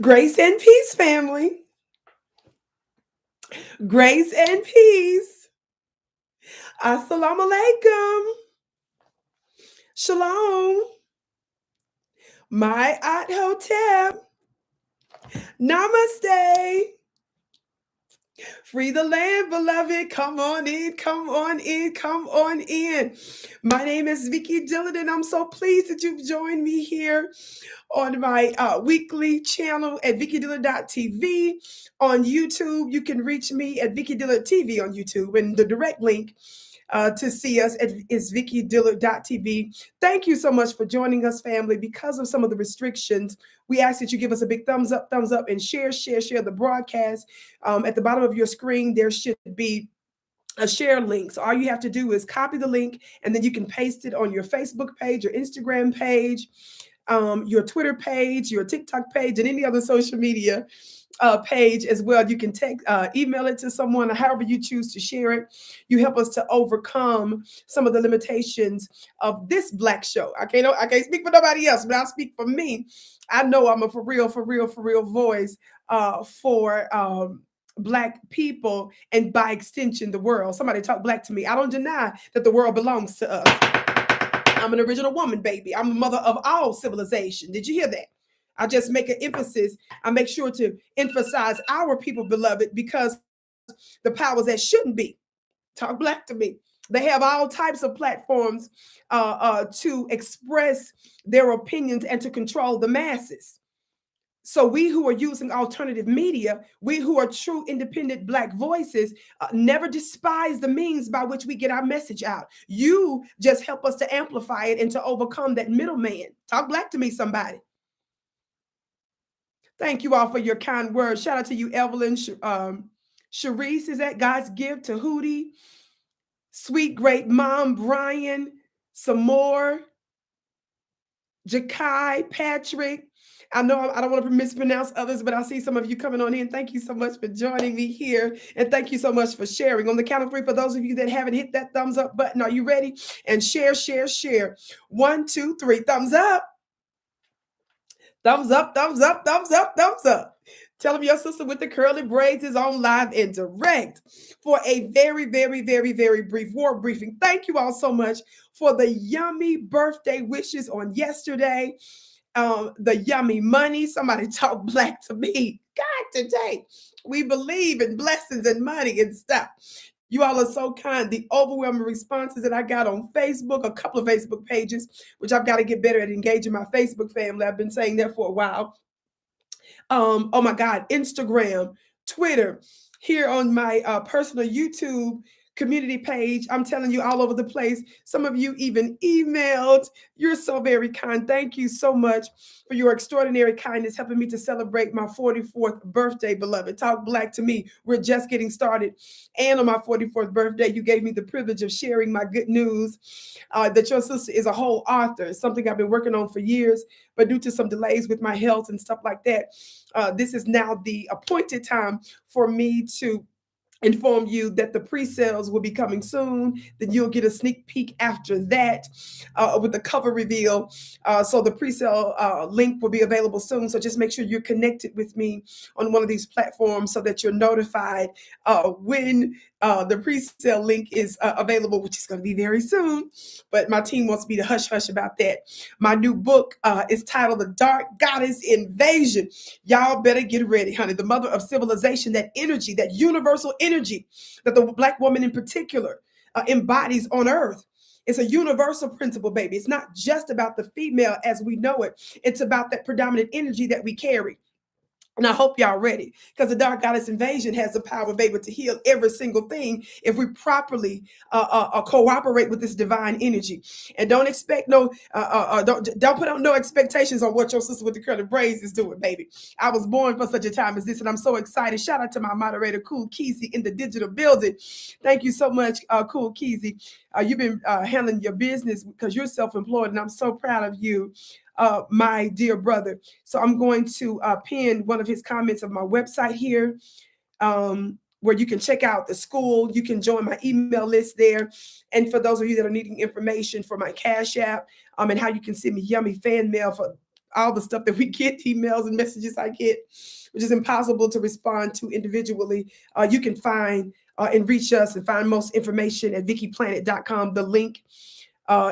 Grace and peace, family. Grace and peace. Assalamu alaikum. Shalom. My at hotel. Namaste. Free the land, beloved. Come on in, come on in, come on in. My name is Vicki Dillard, and I'm so pleased that you've joined me here on my weekly channel at vickydillard.tv. On YouTube, you can reach me at Vicki Dillard TV on YouTube, and the direct link to see us is vickydillard.tv. Thank you so much for joining us, family. Because of some of the restrictions, we ask that you give us a big thumbs up, and share the broadcast. At the bottom of your screen, there should be a share link. So all you have to do is copy the link, and then you can paste it on your Facebook page, your Instagram page, your Twitter page, your TikTok page, and any other social media page as well. You can email it to someone, or however you choose to share it. You help us to overcome some of the limitations of this Black show. I can't speak for nobody else, but I'll speak for me. I know I'm a for real voice for Black people, and by extension, the world. Somebody talk Black to me. I don't deny that the world belongs to us. I'm an original woman, baby. I'm the mother of all civilization. Did you hear that? I just make an emphasis. I make sure to emphasize our people, beloved, because the powers that shouldn't be talk Black to me. They have all types of platforms to express their opinions and to control the masses. So we who are using alternative media, we who are true independent Black voices, never despise the means by which we get our message out. You just help us to amplify it and to overcome that middleman. Talk Black to me, somebody. Thank you all for your kind words. Shout out to you, Evelyn. Sharice is that God's gift to Hootie. Sweet great mom, Brian, some more. Jakai, Patrick. I know I don't want to mispronounce others, but I see some of you coming on in. Thank you so much for joining me here. And thank you so much for sharing. On the count of three, for those of you that haven't hit that thumbs up button, are you ready? And share. 1, 2, 3. Thumbs up. Thumbs up, thumbs up, thumbs up, thumbs up. Tell them your sister with the curly braids is on live and direct for a very brief war briefing. Thank you all so much for the yummy birthday wishes on yesterday. The yummy money. Somebody talk Black to me. God, today we believe in blessings and money and stuff. You all are so kind. The overwhelming responses that I got on Facebook, a couple of Facebook pages, which I've got to get better at engaging my Facebook family. I've been saying that for a while. Oh my God, Instagram, Twitter, here on my personal YouTube community page. I'm telling you, all over the place. Some of you even emailed. You're so very kind. Thank you so much for your extraordinary kindness, helping me to celebrate my 44th birthday, beloved. Talk Black to me. We're just getting started. And on my 44th birthday, you gave me the privilege of sharing my good news that your sister is a whole author. It's something I've been working on for years, but due to some delays with my health and stuff like that, this is now the appointed time for me to inform you that the pre-sales will be coming soon. Then you'll get a sneak peek after that with the cover reveal. So the pre-sale link will be available soon. So just make sure you're connected with me on one of these platforms so that you're notified when the pre-sale link is available, which is going to be very soon. But my team wants me to hush about that. My new book is titled The Dark Goddess Invasion. Y'all better get ready, honey. The mother of civilization, that energy, that universal energy that the Black woman in particular embodies on earth. It's a universal principle, baby. It's not just about the female as we know it. It's about that predominant energy that we carry. And I hope y'all ready, because the Dark Goddess Invasion has the power of able to heal every single thing if we properly cooperate with this divine energy. And don't expect don't put out no expectations on what your sister with the curly braids is doing, baby. I was born for such a time as this, and I'm so excited. Shout out to my moderator, Cool Keezy, in the digital building. Thank you so much, Cool Keezy. You've been handling your business because you're self-employed, and I'm so proud of you. My dear brother. So I'm going to pin one of his comments of my website here, where you can check out the school. You can join my email list there. And for those of you that are needing information for my Cash App and how you can send me yummy fan mail for all the stuff that we get, emails and messages I get, which is impossible to respond to individually. You can find and reach us and find most information at VickiPlanet.com. The link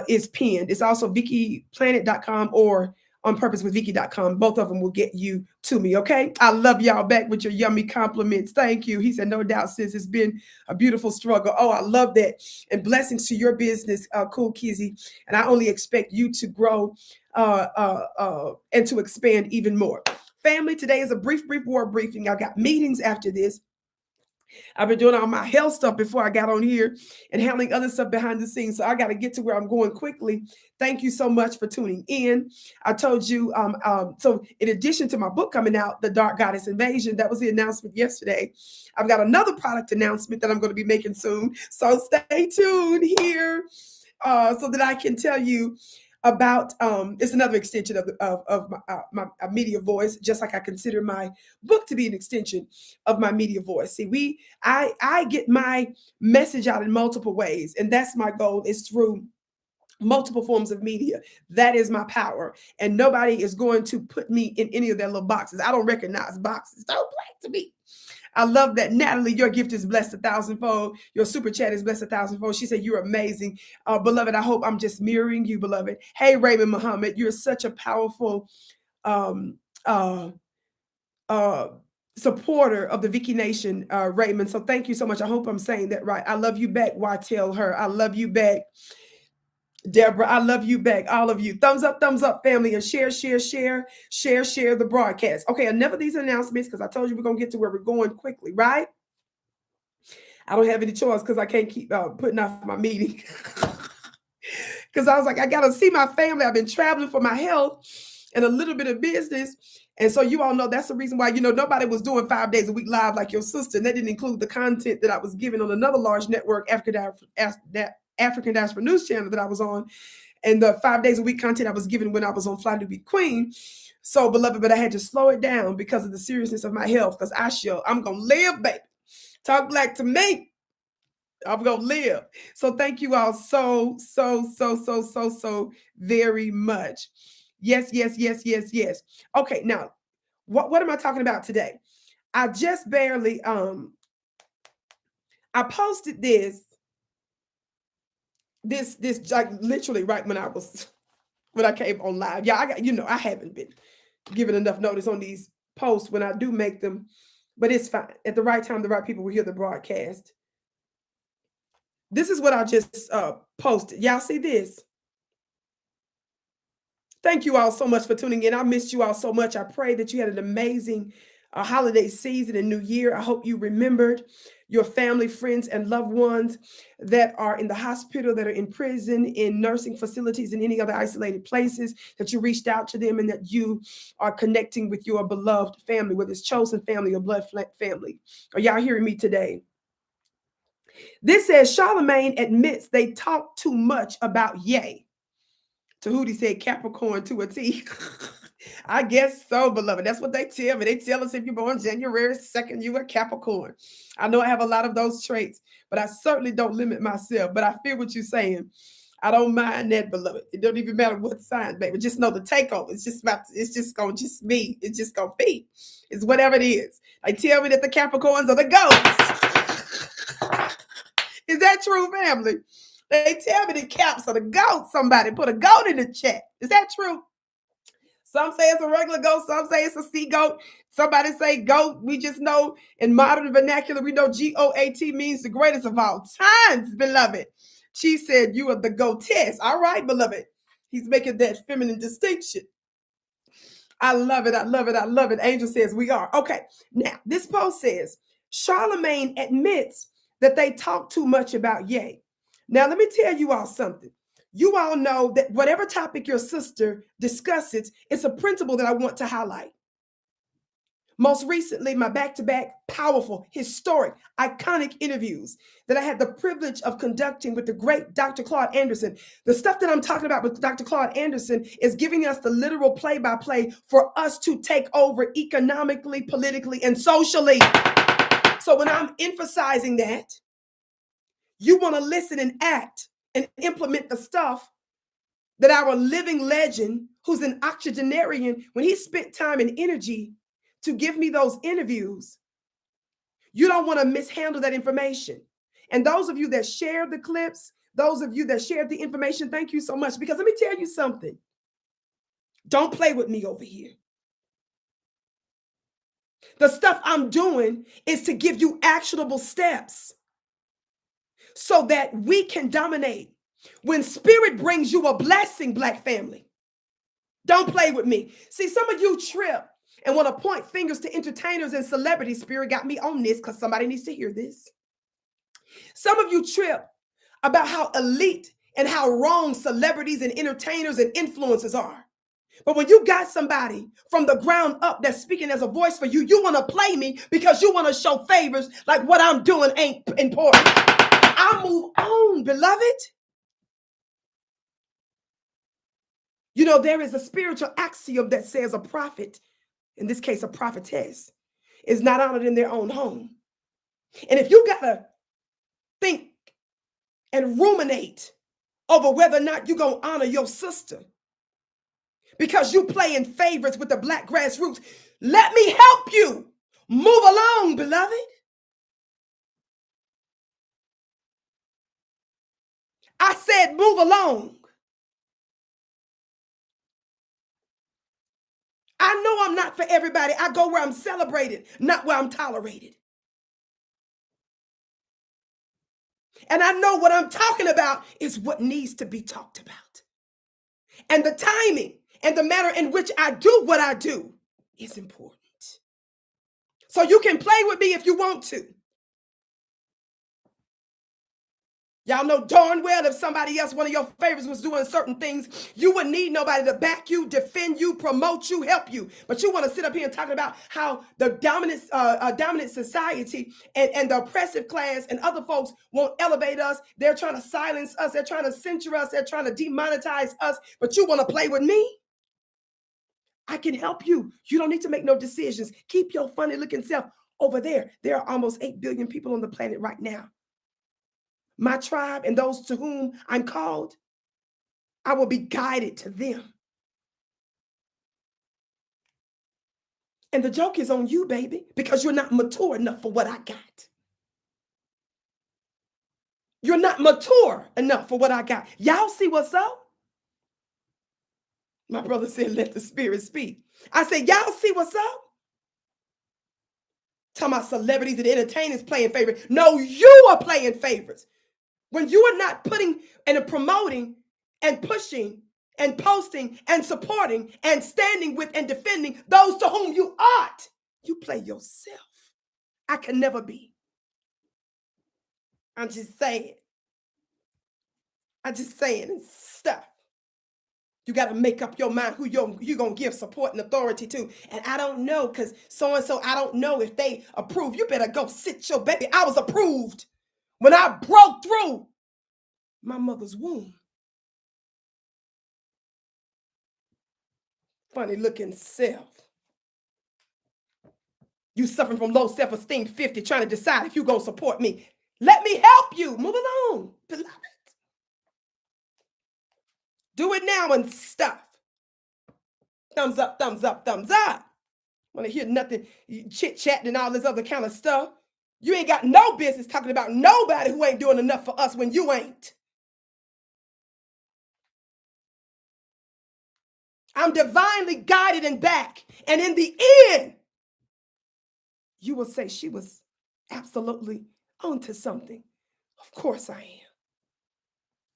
is pinned. It's also VickiPlanet.com or onpurposewithvicki.com. Both of them will get you to me. Okay. I love y'all back with your yummy compliments. Thank you. He said, no doubt, sis. It's been a beautiful struggle. Oh, I love that. And blessings to your business, Cool Kizzy. And I only expect you to grow and to expand even more. Family, today is a brief word briefing. I got meetings after this. I've been doing all my health stuff before I got on here and handling other stuff behind the scenes. So I got to get to where I'm going quickly. Thank you so much for tuning in. I told you, so in addition to my book coming out, The Dark Goddess Invasion, that was the announcement yesterday. I've got another product announcement that I'm going to be making soon. So stay tuned here so that I can tell you about it's another extension of my media voice, just like I consider my book to be an extension of my media voice. See, I get my message out in multiple ways, and that's my goal, is through multiple forms of media. That is my power, and nobody is going to put me in any of their little boxes. I don't recognize boxes. Don't play to me. I love that. Natalie, your gift is blessed 1,000-fold. Your super chat is blessed 1,000-fold. She said, you're amazing. Beloved, I hope I'm just mirroring you, beloved. Hey, Raymond Muhammad, you're such a powerful supporter of the Vicki Nation, Raymond. So thank you so much. I hope I'm saying that right. I love you back. Why tell her? I love you back. Deborah, I love you back, all of you. Thumbs up, family, and share the broadcast. Okay, enough of these announcements, because I told you we're going to get to where we're going quickly, right? I don't have any choice because I can't keep putting off my meeting. Because I was like, I got to see my family. I've been traveling for my health and a little bit of business. And so you all know that's the reason why, nobody was doing 5 days a week live like your sister. And that didn't include the content that I was giving on another large network, African Diaspora News channel that I was on, and the 5 days a week content I was given when I was on Fly to Be Queen. So, beloved, but I had to slow it down because of the seriousness of my health, because I'm going to live, baby. Talk black to me. I'm going to live. So thank you all so very much. Yes. Okay, now, what am I talking about today? I just barely, I posted this like literally right when I came on live. Yeah, I haven't been given enough notice on these posts when I do make them, but it's fine. At the right time, the right people will hear the broadcast. This is what I just posted. Y'all see this? Thank you all so much for tuning in. I missed you all so much. I pray that you had an amazing holiday season and new year. I hope you remembered your family, friends, and loved ones that are in the hospital, that are in prison, in nursing facilities, and any other isolated places, that you reached out to them and that you are connecting with your beloved family, whether it's chosen family or blood family. Are y'all hearing me today? This says, Charlamagne admits they talk too much about Ye. Tahuti said Capricorn to a T. I guess so, beloved. That's what they tell me. They tell us if you're born January 2nd, you are Capricorn. I know I have a lot of those traits, but I certainly don't limit myself. But I feel what you're saying. I don't mind that, beloved. It don't even matter what sign, baby. Just know the takeover. It's just gonna be. It's just gonna be. It's whatever it is. They tell me that the Capricorns are the goats. Is that true, family? They tell me the Caps are the goats. Somebody put a goat in the chat. Is that true? Some say it's a regular goat. Some say it's a sea goat. Somebody say goat. We just know in modern vernacular, we know GOAT means the greatest of all times, beloved. She said, you are the goatess. All right, beloved. He's making that feminine distinction. I love it. I love it. I love it. Angel says we are. Okay. Now, this post says, Charlamagne admits that they talk too much about Ye. Now, let me tell you all something. You all know that whatever topic your sister discusses, it's a principle that I want to highlight. Most recently, my back-to-back powerful, historic, iconic interviews that I had the privilege of conducting with the great Dr. Claude Anderson. The stuff that I'm talking about with Dr. Claude Anderson is giving us the literal play-by-play for us to take over economically, politically, and socially. So when I'm emphasizing that, you want to listen and act and implement the stuff that our living legend, who's an octogenarian, when he spent time and energy to give me those interviews, you don't want to mishandle that information. And those of you that shared the clips, those of you that shared the information, thank you so much. Because let me tell you something. Don't play with me over here. The stuff I'm doing is to give you actionable steps so that we can dominate. When spirit brings you a blessing, Black family, don't play with me. See, some of you trip and want to point fingers to entertainers and celebrities. Spirit got me on this because somebody needs to hear this. Some of you trip about how elite and how wrong celebrities and entertainers and influencers are. But when you got somebody from the ground up that's speaking as a voice for you, you want to play me because you want to show favors like what I'm doing ain't important. I move on, beloved. You know, there is a spiritual axiom that says a prophet, in this case, a prophetess, is not honored in their own home. And if you got to think and ruminate over whether or not you're going to honor your sister because you play in favorites with the Black grassroots, let me help you move along, beloved. I said move along. I know I'm not for everybody. I go where I'm celebrated, not where I'm tolerated. And I know what I'm talking about is what needs to be talked about. And the timing and the manner in which I do what I do is important. So you can play with me if you want to. Y'all know darn well if somebody else, one of your favorites, was doing certain things, you wouldn't need nobody to back you, defend you, promote you, help you. But you want to sit up here and talk about how the dominant society and the oppressive class and other folks won't elevate us. They're trying to silence us. They're trying to censure us. They're trying to demonetize us. But you want to play with me? I can help you. You don't need to make no decisions. Keep your funny looking self over there. There are almost 8 billion people on the planet right now. My tribe and those to whom I'm called, I will be guided to them. And the joke is on you, baby, because you're not mature enough for what I got. You're not mature enough for what I got. Y'all see what's up? My brother said, let the spirit speak. I said, y'all see what's up? Talking about celebrities and entertainers playing favorites. No, you are playing favorites. When you are not putting and promoting and pushing and posting and supporting and standing with and defending those to whom you ought, you play yourself. I can never be. I'm just saying. I'm just saying and stuff. You got to make up your mind who you're going to give support and authority to. And I don't know, because so-and-so, I don't know if they approve. You better go sit your baby. I was approved when I broke through my mother's womb. Funny looking self. You suffering from low self-esteem 50, trying to decide if you're going to support me. Let me help you. Move along, beloved. Do it now and stuff. Thumbs up, thumbs up, thumbs up. Want to hear nothing, chit-chatting and all this other kind of stuff. You ain't got no business talking about nobody who ain't doing enough for us when you ain't. I'm divinely guided and back. And in the end, you will say she was absolutely onto something. Of course I am.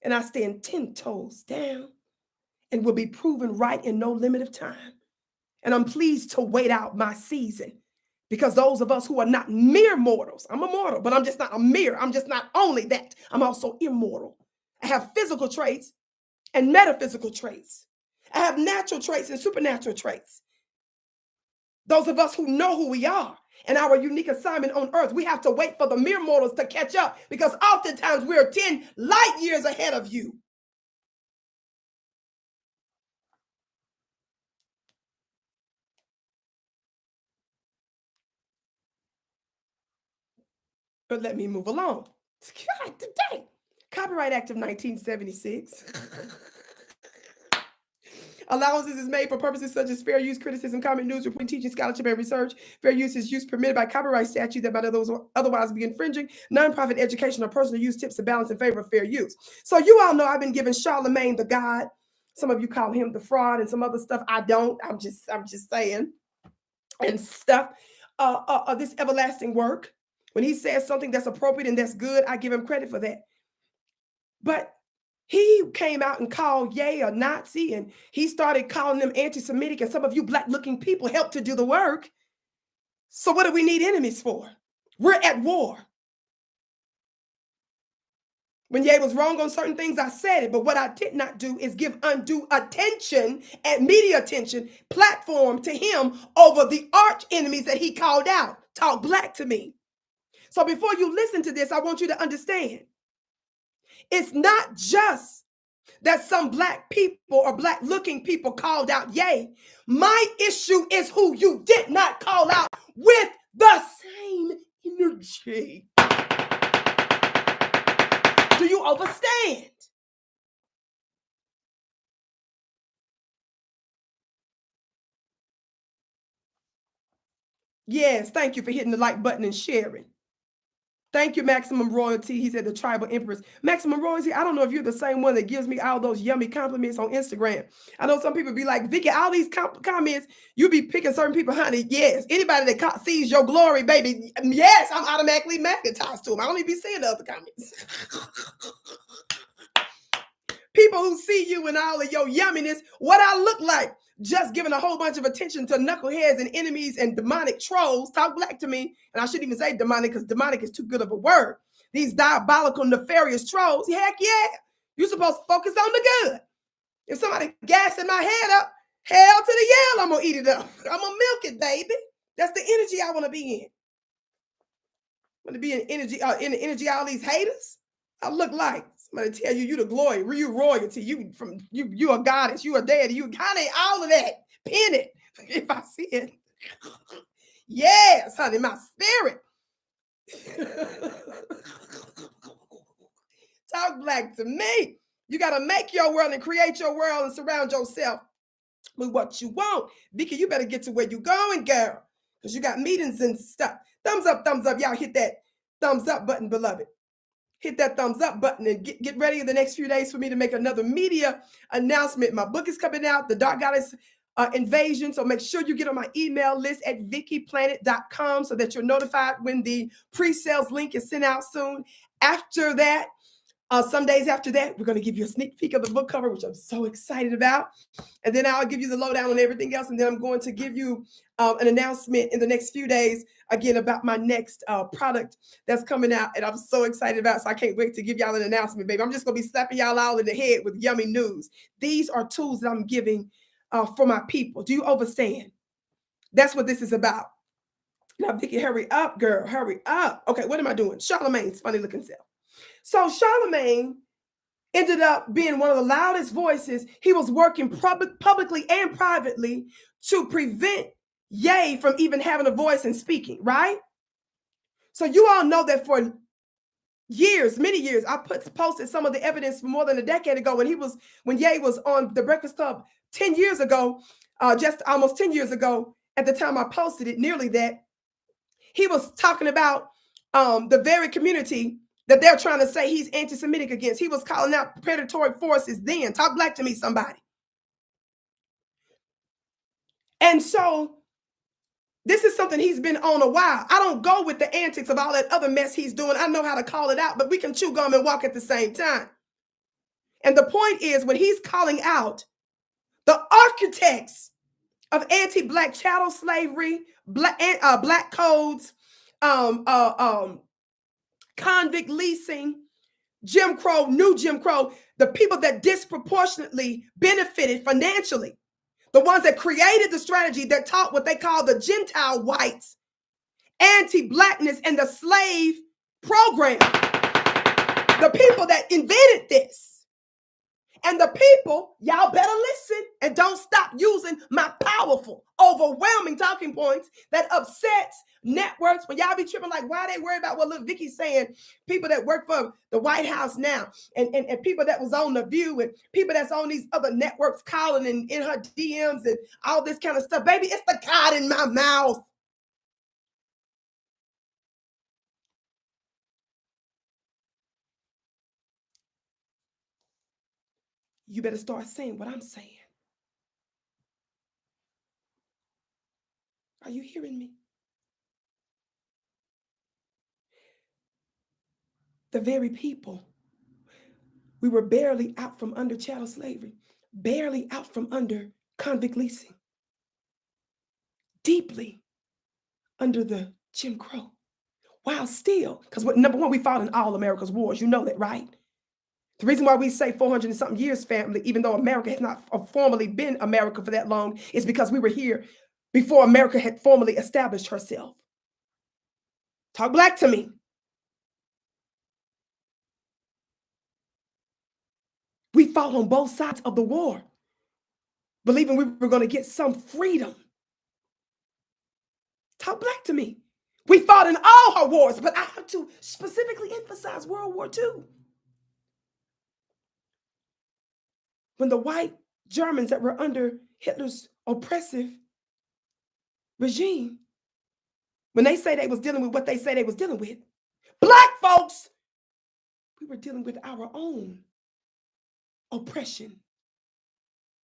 And I stand 10 toes down and will be proven right in no limit of time. And I'm pleased to wait out my season, because those of us who are not mere mortals, I'm a mortal, but I'm just not a mere. I'm just not only that, I'm also immortal. I have physical traits and metaphysical traits. I have natural traits and supernatural traits. Those of us who know who we are and our unique assignment on earth, we have to wait for the mere mortals to catch up, because oftentimes we're 10 light years ahead of you. But let me move along. God, today, Copyright Act of 1976. Allowances is made for purposes such as fair use, criticism, comment, news, reporting, teaching, scholarship, and research. Fair use is use permitted by copyright statute that might otherwise be infringing. Nonprofit education or personal use tips to balance in favor of fair use. So you all know I've been giving Charlemagne the God. Some of you call him the fraud and some other stuff. I don't. I'm just saying. And stuff. This everlasting work. When he says something that's appropriate and that's good, I give him credit for that. But he came out and called Ye a Nazi, and he started calling them anti-Semitic, and some of you black-looking people helped to do the work. So what do we need enemies for? We're at war. When Ye was wrong on certain things, I said it, but what I did not do is give undue attention and media attention, platform to him over the arch enemies that he called out. Talk black to me. So before you listen to this, I want you to understand, it's not just that some black people or black looking people called out Ye. My issue is who you did not call out with the same energy. Do you understand? Yes, thank you for hitting the like button and sharing. Thank you, Maximum Royalty. He said the tribal empress. Maximum Royalty, I don't know if you're the same one that gives me all those yummy compliments on Instagram. I know some people be like, Vicki, all these comments, you be picking certain people, honey. Yes, anybody that sees your glory, baby, yes, I'm automatically magnetized to them. I don't even be seeing the other comments. People who see you and all of your yumminess, what I look like, just giving a whole bunch of attention to knuckleheads and enemies and demonic trolls. Talk black to me. And I shouldn't even say demonic because demonic is too good of a word. These diabolical, nefarious trolls. Heck yeah. You're supposed to focus on the good. If somebody gassing my head up, hell to the yell, I'm going to eat it up. I'm going to milk it, baby. That's the energy I want to be in. I want to be in the energy all these haters. I look like somebody tell you the glory, you royalty, you a goddess, you a deity, you honey, all of that. Pin it if I see it. Yes, honey, my spirit. Talk black to me. You got to make your world and create your world and surround yourself with what you want. Vicki, you better get to where you going, girl, because you got meetings and stuff. Thumbs up, y'all. Hit that thumbs up button, beloved. Hit that thumbs up button and get ready in the next few days for me to make another media announcement. My book is coming out, The Dark Goddess Invasion. So make sure you get on my email list at vickiplanet.com so that you're notified when the pre-sales link is sent out soon. After that, some days after that, we're going to give you a sneak peek of the book cover, which I'm so excited about. And then I'll give you the lowdown on everything else. And then I'm going to give you an announcement in the next few days, again, about my next product that's coming out. And I'm so excited about it. So I can't wait to give y'all an announcement, baby. I'm just going to be slapping y'all all in the head with yummy news. These are tools that I'm giving for my people. Do you understand? That's what this is about. Now, Vicki, hurry up, girl. Hurry up. Okay, what am I doing? Charlemagne's funny looking self. So Charlemagne ended up being one of the loudest voices. He was working publicly and privately to prevent Ye from even having a voice and speaking, right? So you all know that for years, many years, I posted some of the evidence from more than a decade ago when Ye was on the Breakfast Club 10 years ago, just almost 10 years ago. At the time I posted it, nearly that, he was talking about the very community that they're trying to say he's anti-Semitic against. He was calling out predatory forces then. Talk black to me, somebody. And so this is something he's been on a while. I don't go with the antics of all that other mess he's doing. I know how to call it out, but we can chew gum and walk at the same time. And the point is, when he's calling out the architects of anti-black chattel slavery, black codes, convict leasing, Jim Crow, new Jim Crow, the people that disproportionately benefited financially, the ones that created the strategy that taught what they call the Gentile whites, anti-blackness and the slave program, the people that invented this And the people, y'all better listen and don't stop using my powerful, overwhelming talking points that upsets networks. When y'all be tripping, like, why they worry about what little Vicki saying? People that work for the White House now, and people that was on The View, and people that's on these other networks calling in her DMs and all this kind of stuff. Baby, it's the God in my mouth. You better start saying what I'm saying. Are you hearing me? The very people, we were barely out from under chattel slavery, barely out from under convict leasing, deeply under the Jim Crow. While still, because number one, we fought in all America's wars. You know that, right? The reason why we say 400 and something years, family, even though America has not formally been America for that long, is because we were here before America had formally established herself. Talk black to me. We fought on both sides of the war, believing we were going to get some freedom. Talk black to me. We fought in all her wars, but I have to specifically emphasize World War II. When the white Germans that were under Hitler's oppressive regime, when they say they was dealing with what they say they was dealing with, black folks, we were dealing with our own oppression.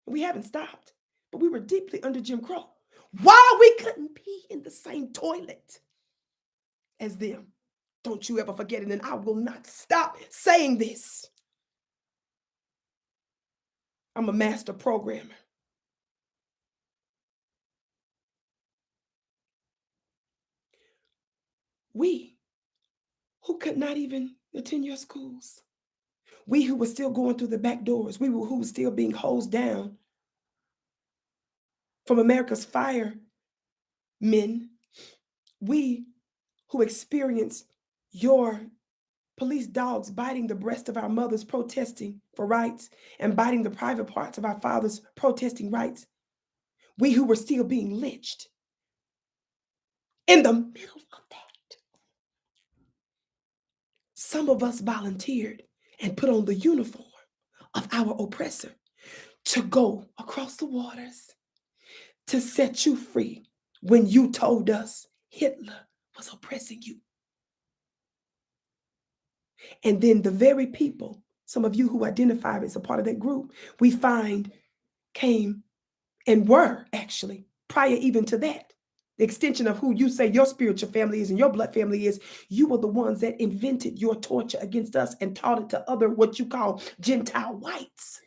We haven't stopped, but we were deeply under Jim Crow. Why we couldn't pee in the same toilet as them. Don't you ever forget it, and I will not stop saying this. I'm a master programmer. We who could not even attend your schools, we who were still going through the back doors, who were still being hosed down from America's firemen, we who experienced your police dogs biting the breast of our mothers protesting for rights and biting the private parts of our fathers protesting rights, we who were still being lynched. In the middle of that, some of us volunteered and put on the uniform of our oppressor to go across the waters to set you free when you told us Hitler was oppressing you. And then the very people, some of you who identify as a part of that group, we find came and were actually, prior even to that, the extension of who you say your spiritual family is and your blood family is, you were the ones that invented your torture against us and taught it to other, what you call Gentile whites.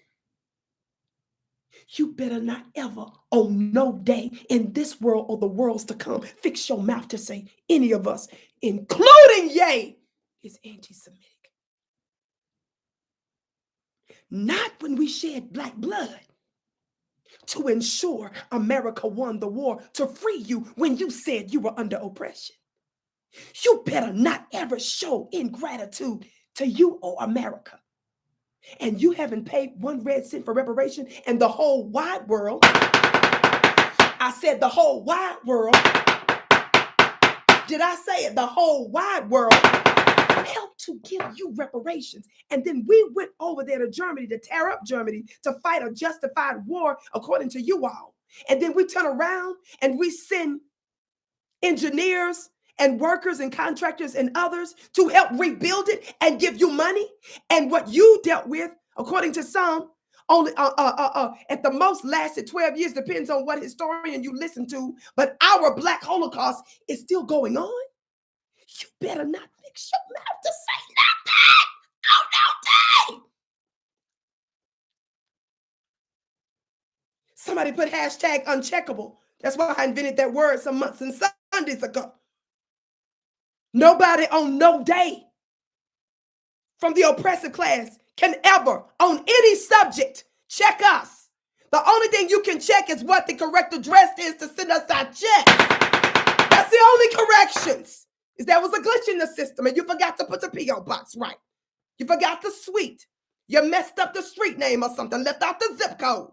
You better not ever, on no day in this world or the worlds to come, fix your mouth to say any of us, including Ye, is anti-Semitic. Not when we shed black blood to ensure America won the war to free you when you said you were under oppression. You better not ever show ingratitude to you or America. And you haven't paid 1 red cent for reparation, and the whole wide world, I said the whole wide world, did I say it? The whole wide world helped to give you reparations. And then we went over there to Germany to tear up Germany to fight a justified war according to you all. And then we turn around and we send engineers and workers and contractors and others to help rebuild it and give you money. And what you dealt with, according to some, only at the most lasted 12 years, depends on what historian you listen to. But our Black Holocaust is still going on. You better not fix your mouth to say nothing. Oh, no day. Somebody put hashtag uncheckable. That's why I invented that word some months and Sundays ago. Nobody on no day from the oppressive class can ever, on any subject, check us. The only thing you can check is what the correct address is to send us our check. That's the only corrections. Is there was a glitch in the system and you forgot to put the P.O. box right. You forgot the suite. You messed up the street name or something, left out the zip code,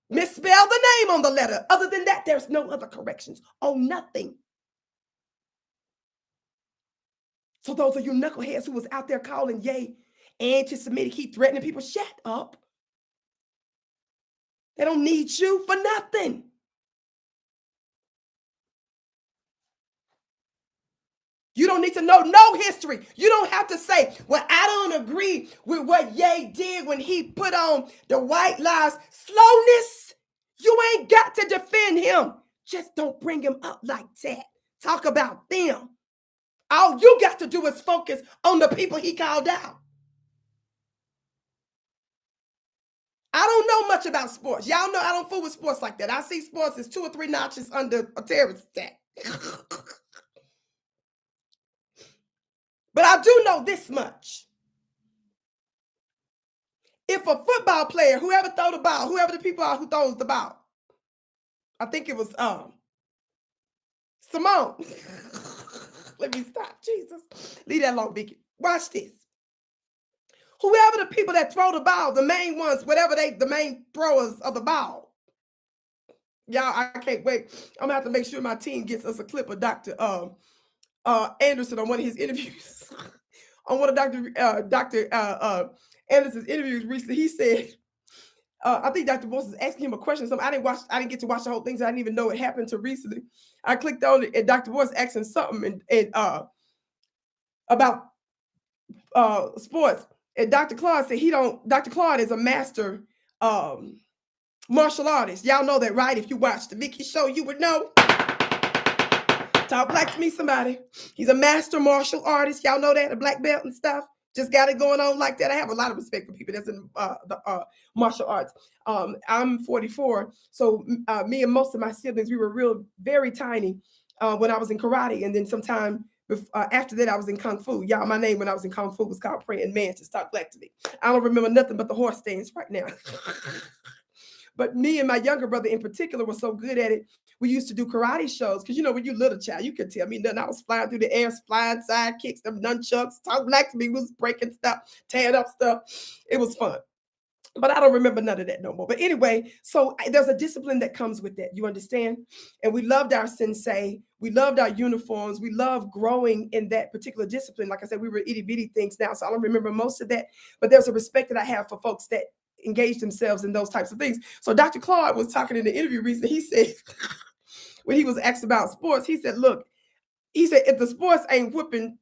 misspelled the name on the letter. Other than that, there's no other corrections. Oh, nothing. So those of you knuckleheads who was out there calling Ye anti-Semitic, keep threatening people, shut up. They don't need you for nothing. You don't need to know no history. You don't have to say, well, I don't agree with what Ye did when he put on the white lives. Slowness. You ain't got to defend him. Just don't bring him up like that. Talk about them. All you got to do is focus on the people he called out. I don't know much about sports. Y'all know I don't fool with sports like that. I see sports as 2 or 3 notches under a terrorist attack. But I do know this much. If a football player, whoever throw the ball, whoever the people are who throws the ball, I think it was Simone. Let me stop, Jesus. Leave that alone, Vicki. Watch this. Whoever the people that throw the ball, the main ones, whatever the main throwers of the ball. Y'all, I can't wait. I'm gonna have to make sure my team gets us a clip of Dr. Anderson on one of his interviews. On one of Dr. Anderson's interviews recently, he said, I think Dr. Boss was asking him a question. Something I didn't get to watch the whole thing, so I didn't even know it happened until recently. I clicked on it, and Dr. Boss asked him something about sports. And Dr. Claude said Dr. Claude is a master martial artist. Y'all know that, right? If you watched the Vicki show, you would know. Talk black to me, somebody. He's a master martial artist. Y'all know that, a black belt and stuff. Just got it going on like that. I have a lot of respect for people that's in the martial arts. I'm 44, so me and most of my siblings, we were very tiny when I was in karate, and then sometime after that, I was in kung fu. Y'all, my name when I was in kung fu was called Praying Mantis. Talk black to me. I don't remember nothing but the horse stance right now. But me and my younger brother in particular were so good at it. We used to do karate shows because, when you're a little child, you could tell me nothing. I was flying through the air, flying side kicks, them nunchucks. Talk black to me, was breaking stuff, tearing up stuff. It was fun. But I don't remember none of that no more. But anyway, so there's a discipline that comes with that. You understand? And we loved our sensei. We loved our uniforms. We loved growing in that particular discipline. Like I said, we were itty bitty things now, so I don't remember most of that. But there's a respect that I have for folks that engage themselves in those types of things. So Dr. Claude was talking in the interview recently. He said, when he was asked about sports, he said, look, he said, if the sports ain't whooping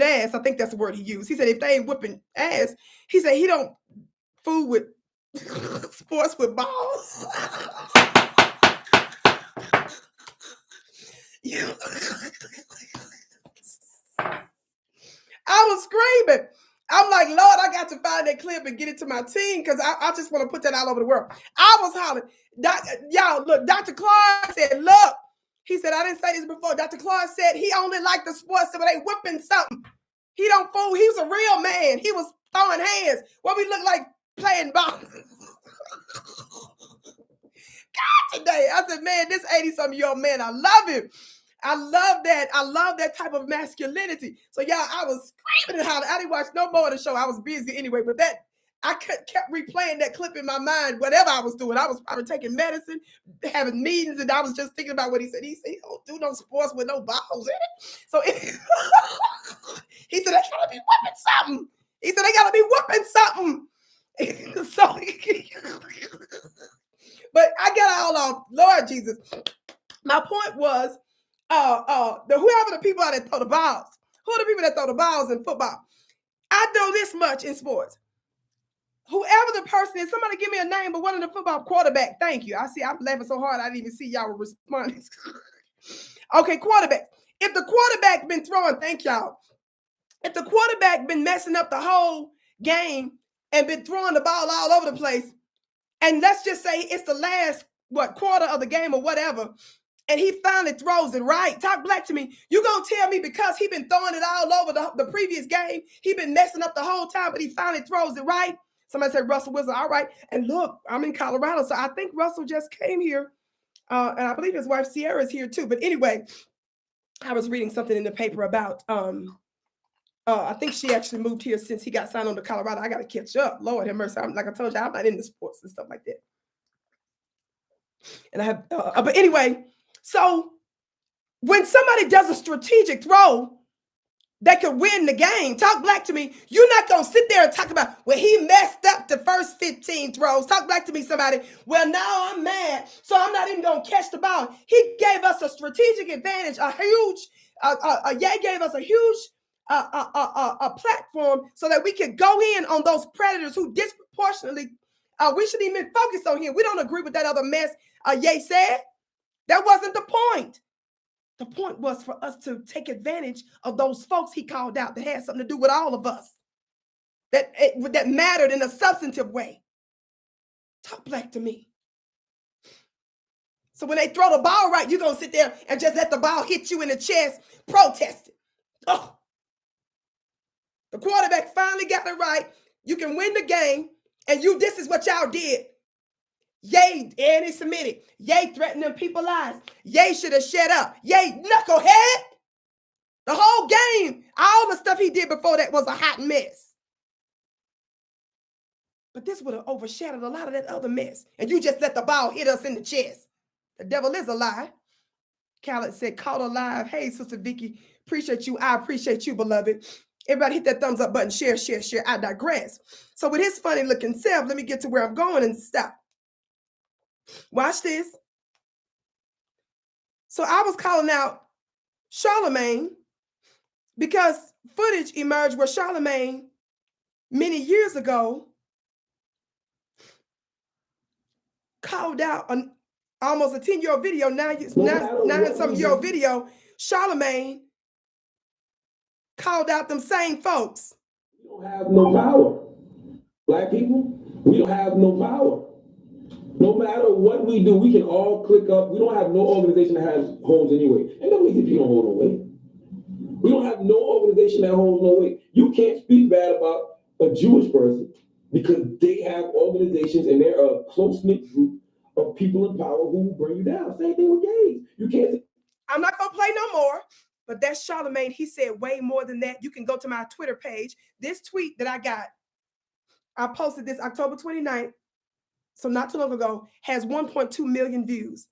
ass, I think that's the word he used. He said, if they ain't whooping ass, he said he don't fool with sports with balls. I was screaming. I'm like, Lord, I got to find that clip and get it to my team because I just want to put that all over the world. I was hollering. Y'all, look, Dr. Clark said, look, he said, I didn't say this before. Dr. Clark said he only liked the sports that they whipping something. He don't fool. He was a real man. He was throwing hands. What we look like playing ball. God, today. I said, man, this 80-something-year-old man, I love him. I love that. I love that type of masculinity. So, y'all, I was screaming and hollering. I didn't watch no more of the show. I was busy anyway, but I kept replaying that clip in my mind, whatever I was doing. I was probably taking medicine, having meetings, and I was just thinking about what he said. He said, he don't do no sports with no balls in it. So he said, they gotta be whooping something. He said, they gotta be whooping something. So, but I got all off. Lord Jesus. My point was, whoever the people are that throw the balls, who are the people that throw the balls in football? I know this much in sports. Whoever the person is, somebody give me a name, but one of the football quarterback. Thank you. I see, I'm laughing so hard, I didn't even see y'all were responding. Okay, quarterback. If the quarterback been throwing, thank y'all. If the quarterback been messing up the whole game and been throwing the ball all over the place, and let's just say it's the last, quarter of the game or whatever, and he finally throws it right. Talk black to me. You gonna tell me because he been throwing it all over the previous game, he been messing up the whole time, but he finally throws it right? Somebody said Russell Wilson. All right. And look, I'm in Colorado, so I think Russell just came here. And I believe his wife Sierra is here too. But anyway, I was reading something in the paper about I think she actually moved here since he got signed on to Colorado. I got to catch up. Lord have mercy. Like I told you, I'm not into sports and stuff like that. And I have, but anyway, so when somebody does a strategic throw, they could win the game. Talk black to me. You're not going to sit there and talk about, well, he messed up the first 15 throws. Talk black to me, somebody. Well, now I'm mad, so I'm not even going to catch the ball. He gave us a strategic advantage, a huge, Ye gave us a huge a platform so that we could go in on those predators who disproportionately, we shouldn't even focus on him. We don't agree with that other mess Ye said. That wasn't the point. The point was for us to take advantage of those folks he called out that had something to do with all of us, that mattered in a substantive way. Talk black to me. So when they throw the ball right, you're going to sit there and just let the ball hit you in the chest, protesting. Oh, the quarterback finally got it right. You can win the game, and this is what y'all did. Ye anti-Semitic. Ye threatened them people's lives. Ye should have shut up. Ye knucklehead. The whole game, all the stuff he did before that was a hot mess. But this would have overshadowed a lot of that other mess. And you just let the ball hit us in the chest. The devil is a lie. Khaled said, caught alive. Hey, Sister Vicki, appreciate you. I appreciate you, beloved. Everybody hit that thumbs up button. Share, share, share. I digress. So with his funny looking self, let me get to where I'm going and stop. Watch this. So I was calling out Charlemagne because footage emerged where Charlemagne many years ago called out almost a 10-year-old video, nine-some-year-old video. Charlemagne called out them same folks. We don't have no power. Black people, we don't have no power. No matter what we do, we can all click up. We don't have no organization that has holds anyway. And nobody said you don't hold no weight. We don't have no organization that holds no weight. You can't speak bad about a Jewish person because they have organizations and they're a close-knit group of people in power who will bring you down. Same thing with gays. You can't say, I'm not going to play no more, but that's Charlemagne. He said way more than that. You can go to my Twitter page. This tweet that I got, I posted this October 29th. So not too long ago, has 1.2 million views.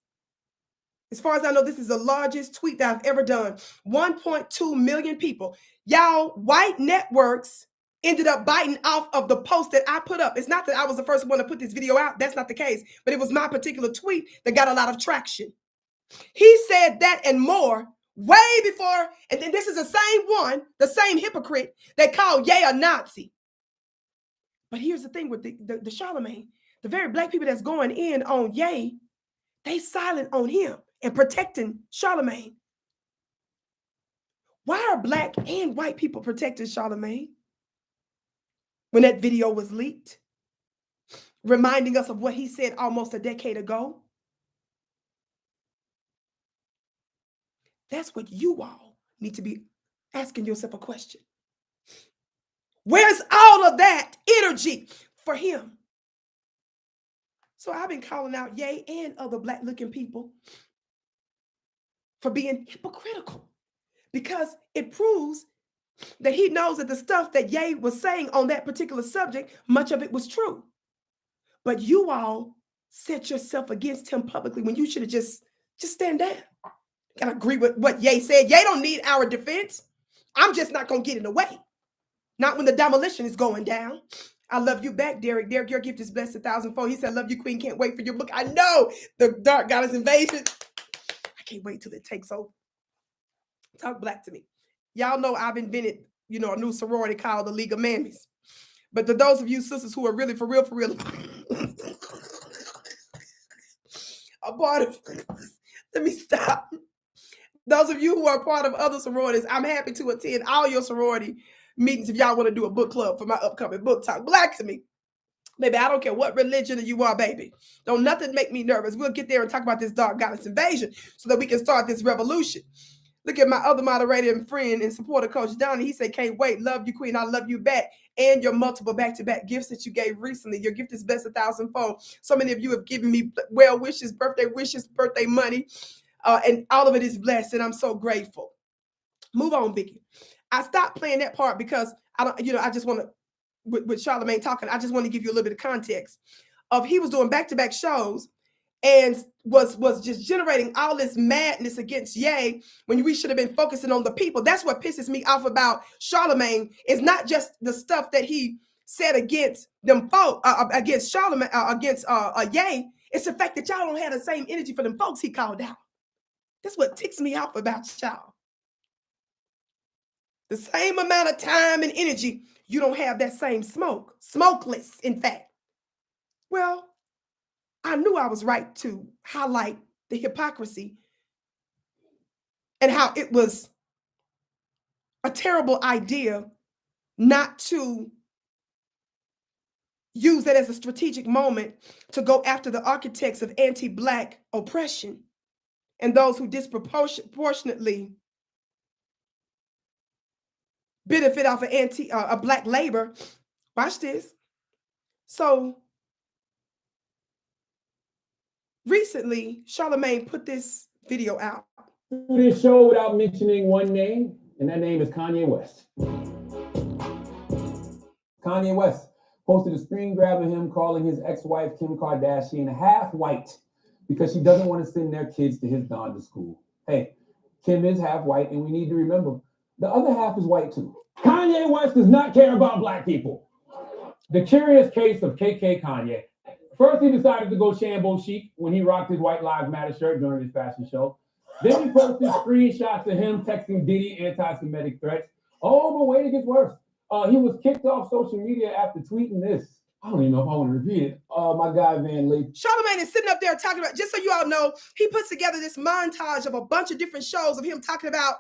As far as I know, this is the largest tweet that I've ever done. 1.2 million people. Y'all, white networks ended up biting off of the post that I put up. It's not that I was the first one to put this video out. That's not the case. But it was my particular tweet that got a lot of traction. He said that and more way before. And then this is the same one, the same hypocrite that called Ye a Nazi. But here's the thing with the Charlemagne. The very black people that's going in on Ye, they silent on him and protecting Charlemagne. Why are black and white people protecting Charlemagne when that video was leaked, reminding us of what he said almost a decade ago? That's what you all need to be asking yourself a question. Where's all of that energy for him? So I've been calling out Ye and other black-looking people for being hypocritical because it proves that he knows that the stuff that Ye was saying on that particular subject, much of it was true. But you all set yourself against him publicly when you should have just stand down. Gotta agree with what Ye said. Ye don't need our defense. I'm just not going to get in the way. Not when the demolition is going down. I love you back, Derek. Derek, your gift is blessed 1,000-fold. He said, love you, Queen. Can't wait for your book. I know the Dark Goddess Invasion. I can't wait till it takes over. Talk black to me. Y'all know I've invented, a new sorority called the League of Mammies. But to those of you sisters who are really for real, a part of, let me stop. Those of you who are part of other sororities, I'm happy to attend all your sorority meetings if y'all want to do a book club for my upcoming book. Talk black to me. Baby, I don't care what religion you are, baby. Don't nothing make me nervous. We'll get there and talk about this Dark Goddess Invasion so that we can start this revolution. Look at my other moderator and friend and supporter, Coach Donnie. He said, can't wait. Love you, Queen. I love you back. And your multiple back-to-back gifts that you gave recently. Your gift is blessed 1,000-fold. So many of you have given me well wishes, birthday money. And all of it is blessed. And I'm so grateful. Move on, Vicki. I stopped playing that part because I don't, I just want to, with Charlamagne talking, I just want to give you a little bit of context of he was doing back-to-back shows and was just generating all this madness against Ye when we should have been focusing on the people. That's what pisses me off about Charlamagne. It's not just the stuff that he said against them folk, against Charlamagne, against Ye. It's the fact that y'all don't have the same energy for them folks he called out. That's what ticks me off about y'all. The same amount of time and energy, you don't have that same smoke. Smokeless, in fact. Well, I knew I was right to highlight the hypocrisy and how it was a terrible idea not to use that as a strategic moment to go after the architects of anti-Black oppression and those who disproportionately benefit off of Black labor. Watch this. So recently, Charlamagne put this video out. Do this show without mentioning one name, and that name is Kanye West. Kanye West posted a screen grab of him calling his ex-wife Kim Kardashian half white because she doesn't want to send their kids to his Donda school. Hey, Kim is half white, and we need to remember the other half is white too. Kanye West does not care about Black people. The curious case of KK Kanye. First, he decided to go Shambo chic when he rocked his White Lives Matter shirt during his fashion show. Then he posted screenshots of him texting Diddy anti-Semitic threats. Oh, but wait, it gets worse. He was kicked off social media after tweeting this. I don't even know if I want to repeat it. My guy Van Lee. Charlamagne is sitting up there talking about, just so you all know, he puts together this montage of a bunch of different shows of him talking about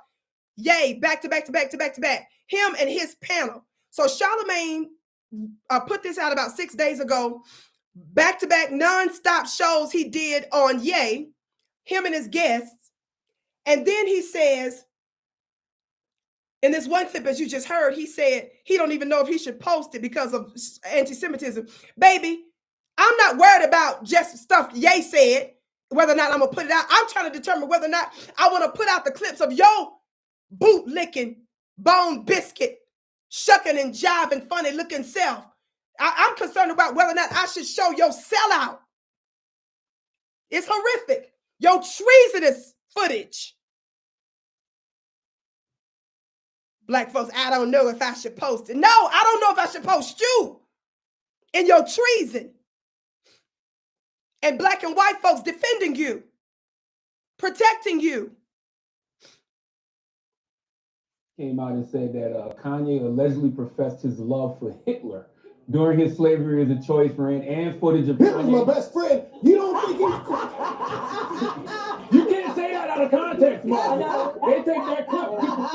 Ye back to back to back to back to back. Him and his panel. So Charlamagne put this out about 6 days ago. Back to back nonstop shows he did on Ye, him and his guests. And then he says, in this one clip, as you just heard, he said he don't even know if he should post it because of anti-Semitism. Baby, I'm not worried about just stuff Ye said, whether or not I'm going to put it out. I'm trying to determine whether or not I want to put out the clips of your boot-licking, bone biscuit, shucking and jiving, funny-looking self. I'm concerned about whether or not I should show your sellout. It's horrific. Your treasonous footage. Black folks, I don't know if I should post it. No, I don't know if I should post you in your treason. And Black and white folks defending you, protecting you. Came out and said that Kanye allegedly professed his love for Hitler during his Slavery is a Choice rant and footage of Hitler's my best friend. You don't think he's... You can't say that out of context, Mom. They take that clip.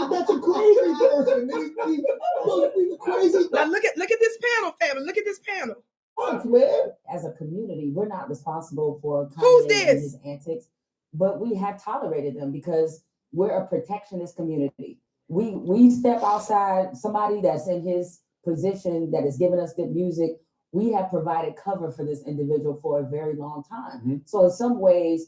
That's a crazy person. He's crazy. Now look at this panel, family. Look at this panel. What, man? As a community, we're not responsible for Who's Kanye this? and his antics, but we have tolerated them because we're a protectionist community. We step outside somebody that's in his position that is giving us good music. We have provided cover for this individual for a very long time. Mm-hmm. So in some ways,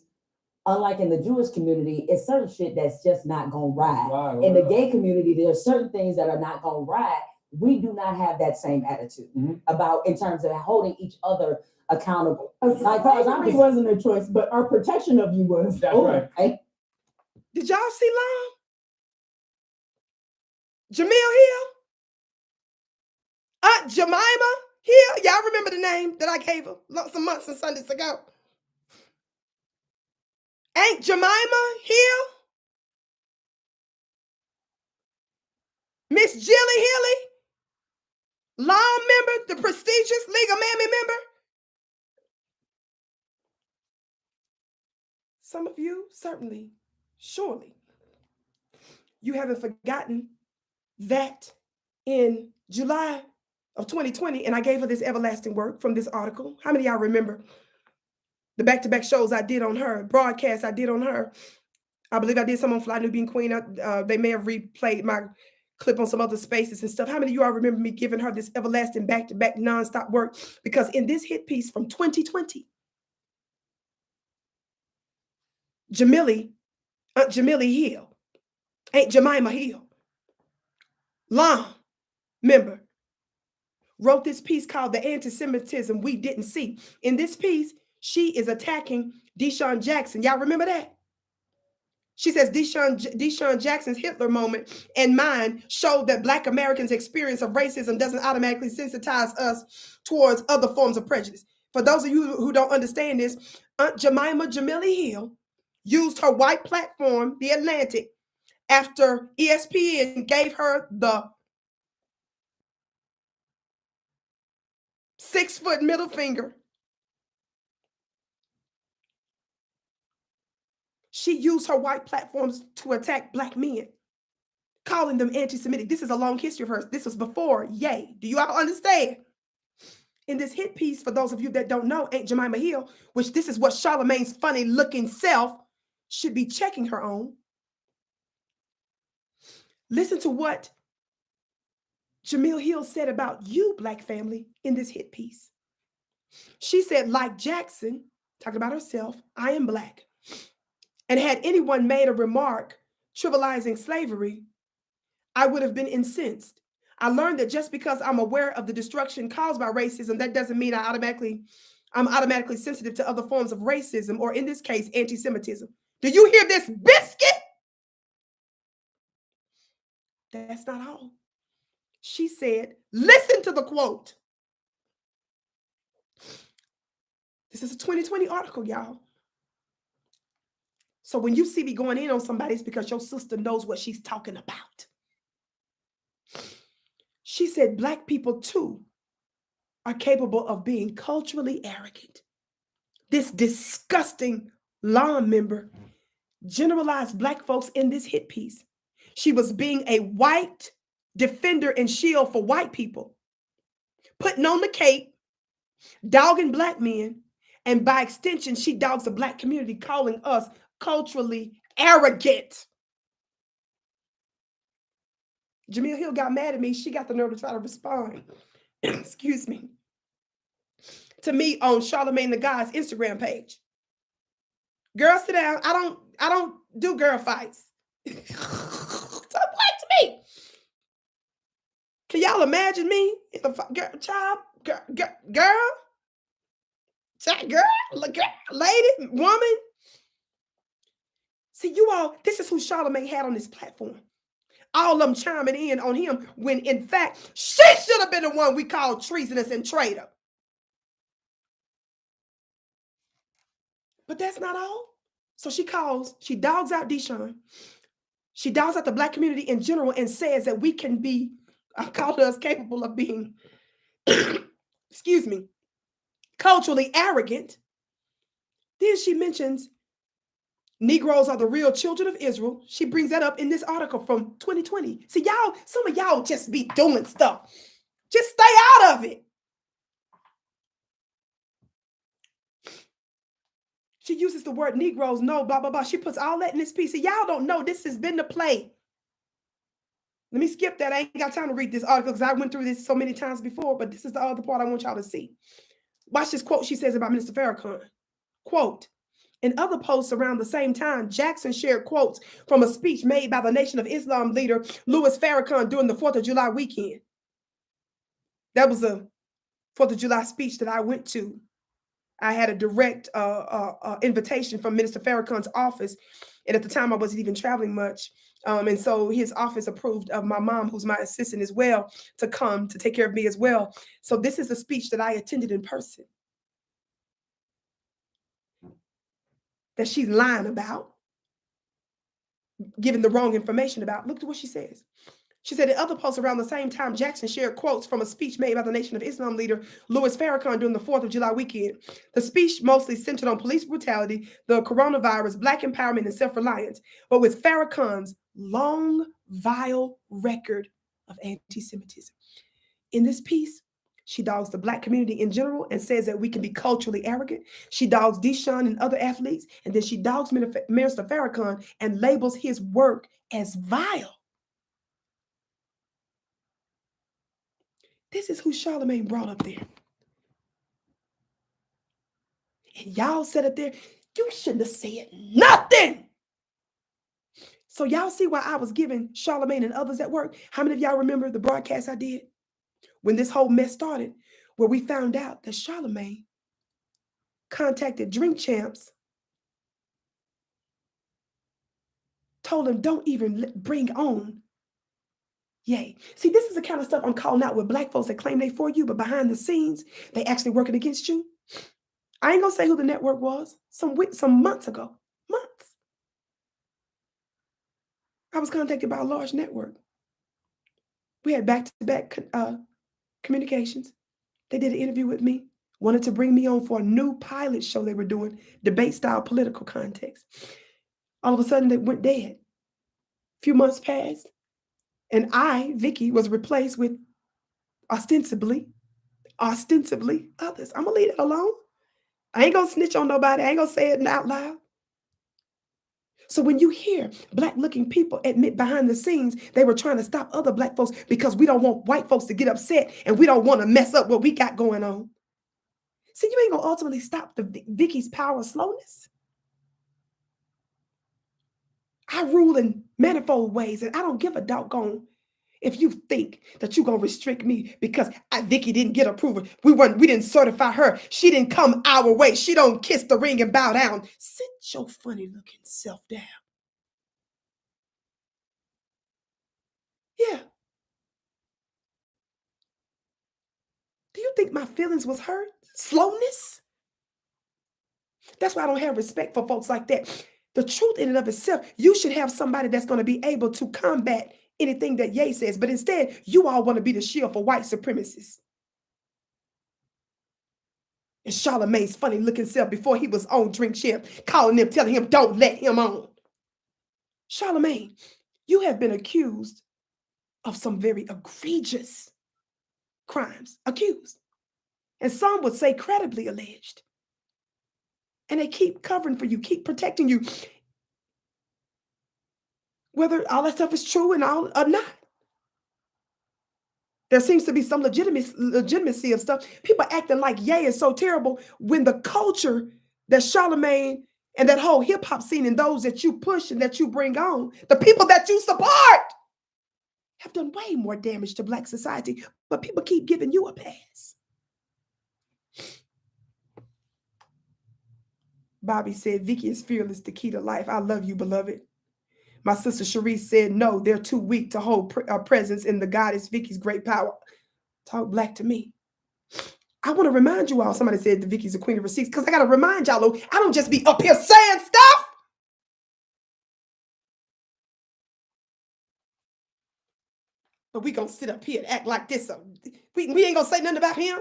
unlike in the Jewish community, it's certain shit that's just not gonna ride. In the gay community, there are certain things that are not gonna ride. We do not have that same attitude about in terms of holding each other accountable. Slavery wasn't a choice, but our protection of you was. That's right. Did y'all see Long? Jamil Hill? Aunt Jemima Hill? Y'all remember the name that I gave her some months and Sundays ago? Aunt Jemima Hill? Miss Jilly Hilly? Law member, the prestigious legal mammy member? Some of you, certainly, surely, you haven't forgotten that in July of 2020, and I gave her this everlasting work from this article. How many of y'all remember the back-to-back shows I did on her, broadcasts I did on her? I believe I did some on Fly New Being Queen. They may have replayed my clip on some other spaces and stuff. How many of you all remember me giving her this everlasting back-to-back nonstop work? Because in this hit piece from 2020, Aunt Jamily Hill, Aunt Jemima Hill, Lom member, wrote this piece called The Anti-Semitism We Didn't See. In this piece, she is attacking Deshaun Jackson. Y'all remember that? She says Deshaun Jackson's Hitler moment and mine showed that Black Americans' experience of racism doesn't automatically sensitize us towards other forms of prejudice. For those of you who don't understand this, Aunt Jemima Jamila Hill used her white platform, The Atlantic, after ESPN gave her the 6-foot middle finger. She used her white platforms to attack Black men, calling them anti-Semitic. This is a long history of hers. This was before Yay. Do you all understand? In this hit piece, for those of you that don't know, Aunt Jemima Hill, which this is what Charlamagne's funny looking self should be checking her on. Listen to what Jamil Hill said about you, Black family, in this hit piece. She said, like Jackson, talking about herself, I am Black. And had anyone made a remark trivializing slavery, I would have been incensed. I learned that just because I'm aware of the destruction caused by racism, that doesn't mean I'm automatically sensitive to other forms of racism, or in this case, anti-Semitism. Do you hear this biscuit? That's not all. She said, listen to the quote. This is a 2020 article, y'all. So when you see me going in on somebody, it's because your sister knows what she's talking about. She said, Black people too are capable of being culturally arrogant. This disgusting Lom member generalized Black folks in this hit piece. She was being a white defender and shield for white people, putting on the cape, dogging Black men, and by extension, she dogs the Black community, calling us culturally arrogant. Jamil Hill got mad at me. She got the nerve to try to respond, excuse me, to me on Charlamagne the Guy's Instagram page. Girl, sit down. I don't do girl fights. Talk Black to me. Can y'all imagine me? Lady, woman. See, you all, this is who Charlamagne had on this platform. All of them chiming in on him when, in fact, she should have been the one we called treasonous and traitor. But that's not all. So she dogs out Deshaun. She dogs out the Black community in general and says that we can be, I called us capable of being, excuse me, culturally arrogant. Then she mentions Negroes are the real children of Israel. She brings that up in this article from 2020. See, y'all, some of y'all just be doing stuff. Just stay out of it. She uses the word Negroes, no, blah, blah, blah. She puts all that in this piece. See, y'all don't know this has been the play. Let me skip that. I ain't got time to read this article because I went through this so many times before, but this is the other part I want y'all to see. Watch this quote she says about Minister Farrakhan. Quote, in other posts around the same time, Jackson shared quotes from a speech made by the Nation of Islam leader Louis Farrakhan during the 4th of July weekend. That was a 4th of July speech that I went to. I had a direct invitation from Minister Farrakhan's office. And at the time, I wasn't even traveling much. And so his office approved of my mom, who's my assistant as well, to come to take care of me as well. So this is a speech that I attended in person that she's lying about, giving the wrong information about. Look at what she says. She said in other posts around the same time, Jackson shared quotes from a speech made by the Nation of Islam leader Louis Farrakhan during the 4th of July weekend. The speech mostly centered on police brutality, the coronavirus, Black empowerment, and self-reliance, but with Farrakhan's long, vile record of anti-Semitism. In this piece, she dogs the Black community in general and says that we can be culturally arrogant. She dogs Deshaun and other athletes, and then she dogs Minister Farrakhan and labels his work as vile. This is who Charlamagne brought up there. And y'all said up there, you shouldn't have said nothing. So y'all see why I was giving Charlamagne and others at work. How many of y'all remember the broadcast I did when this whole mess started, where we found out that Charlamagne contacted Drink Champs, told him don't even bring on Ye. See, this is the kind of stuff I'm calling out with black folks that claim they for you, but behind the scenes, they actually working against you. I ain't gonna say who the network was. Some months ago, months. I was contacted by a large network. We had back-to-back communications. They did an interview with me, wanted to bring me on for a new pilot show they were doing, debate-style political context. All of a sudden, it went dead. A few months passed, and I, Vicki, was replaced with ostensibly others. I'm gonna leave it alone. I ain't gonna snitch on nobody. I ain't gonna say it out loud. So when you hear black-looking people admit behind the scenes they were trying to stop other black folks because we don't want white folks to get upset and we don't want to mess up what we got going on. See, you ain't gonna ultimately stop the Vicki's power of slowness. I rule in manifold ways, and I don't give a doggone if you think that you're gonna restrict me because Vicki didn't get approval. We didn't certify her. She didn't come our way. She don't kiss the ring and bow down. Sit your funny looking self down. Yeah. Do you think my feelings was hurt? Slowness? That's why I don't have respect for folks like that. The truth in and of itself, you should have somebody that's going to be able to combat anything that Ye says, but instead, you all want to be the shield for white supremacists. And Charlemagne's funny looking self before he was on Drink Champ, calling them, telling him, don't let him on. Charlamagne, you have been accused of some very egregious crimes, accused. And some would say credibly alleged. And they keep covering for you, keep protecting you. Whether all that stuff is true and all or not. There seems to be some legitimacy of stuff. People acting like Ye is so terrible when the culture that Charlamagne and that whole hip hop scene and those that you push and that you bring on, the people that you support, have done way more damage to Black society, but people keep giving you a pass. Bobby said, Vicki is fearless, the key to life. I love you, beloved. My sister Cherise said, no, they're too weak to hold presence in the goddess Vicki's great power. Talk Black to me. I want to remind you all, somebody said that Vicki's the queen of receipts, because I got to remind y'all, I don't just be up here saying stuff. But we going to sit up here and act like this. We ain't going to say nothing about him.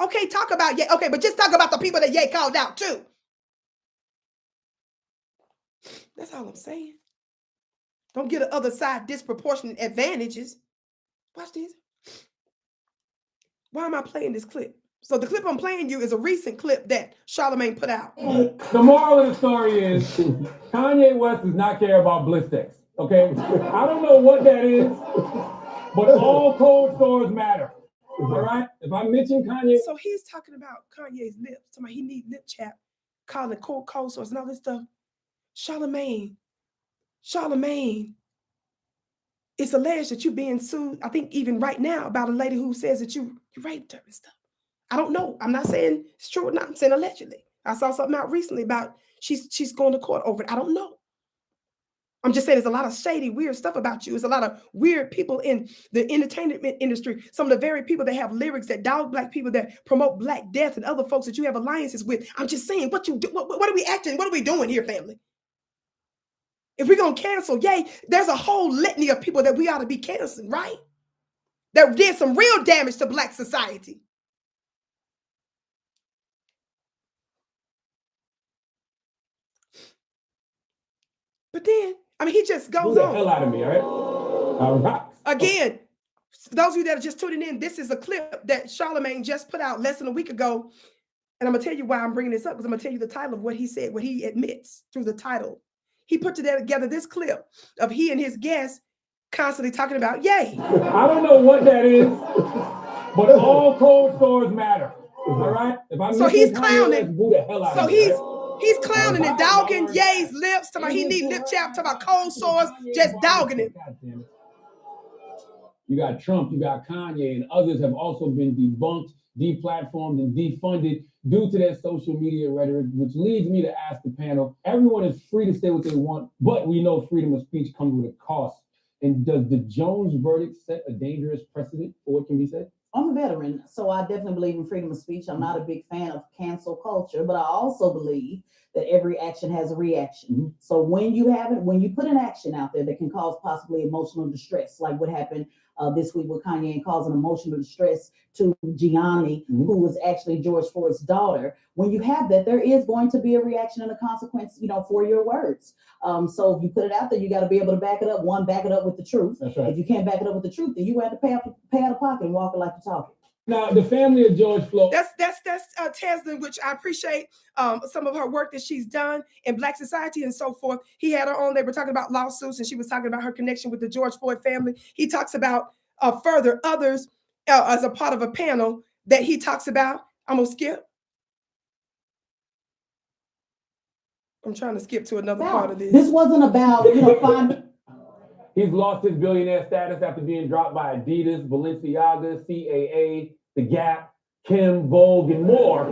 Okay, talk about Ye. Okay, but just talk about the people that Ye called out too. That's all I'm saying. Don't get the other side disproportionate advantages. Watch this. Why am I playing this clip? So the clip I'm playing you is a recent clip that Charlamagne put out. The moral of the story is Kanye West does not care about Blistex. Okay? I don't know what that is, but all cold stores matter. All right? If I mention Kanye. So he's talking about Kanye's lips. Somebody he need lip chap, calling it cold stores and all this stuff. Charlamagne, it's alleged that you're being sued, I think even right now, about a lady who says that you raped her and stuff. I don't know. I'm not saying it's true or not. I'm saying allegedly. I saw something out recently about she's going to court over it. I don't know. I'm just saying there's a lot of shady, weird stuff about you. There's a lot of weird people in the entertainment industry. Some of the very people that have lyrics that dog Black people, that promote Black death, and other folks that you have alliances with. I'm just saying, what you do? What are we acting? What are we doing here, family? If we're going to cancel, Ye, there's a whole litany of people that we ought to be canceling, right? That did some real damage to Black society. But then, I mean, he just goes on. The hell out of me, all right? Again, those of you that are just tuning in, this is a clip that Charlamagne just put out less than a week ago. And I'm going to tell you why I'm bringing this up, because I'm going to tell you the title of what he said, what he admits through the title. He put together this clip of he and his guests constantly talking about Ye. I don't know what that is, but all cold stores matter. All right? If I so he's clowning. Who the hell out so of me, He's clowning and dogging Ye's lips, talking about he need lip chap, talking about cold sores, just dogging him. You got Trump, you got Kanye, and others have also been debunked, deplatformed, and defunded due to their social media rhetoric, which leads me to ask the panel, everyone is free to say what they want, but we know freedom of speech comes with a cost. And does the Jones verdict set a dangerous precedent for what can be said? I'm a veteran, so I definitely believe in freedom of speech. I'm not a big fan of cancel culture, but I also believe that every action has a reaction. So when you put an action out there that can cause possibly emotional distress, like what happened this week with Kanye and causing emotional distress to Gianni, who was actually George Floyd's daughter. When you have that, there is going to be a reaction and a consequence, for your words. So if you put it out there, you got to be able to back it up. One, back it up with the truth. That's right. If you can't back it up with the truth, then you have to pay out of pocket and walk it like you're talking. Now, the family of George Floyd. That's Teslin, which I appreciate some of her work that she's done in Black society and so forth. He had her on. They were talking about lawsuits, and she was talking about her connection with the George Floyd family. He talks about further others as a part of a panel that he talks about. I'm gonna skip. I'm trying to skip to another part of this. This wasn't about finding. He's lost his billionaire status after being dropped by Adidas, Balenciaga, CAA, The Gap, Kim, Vogue, and more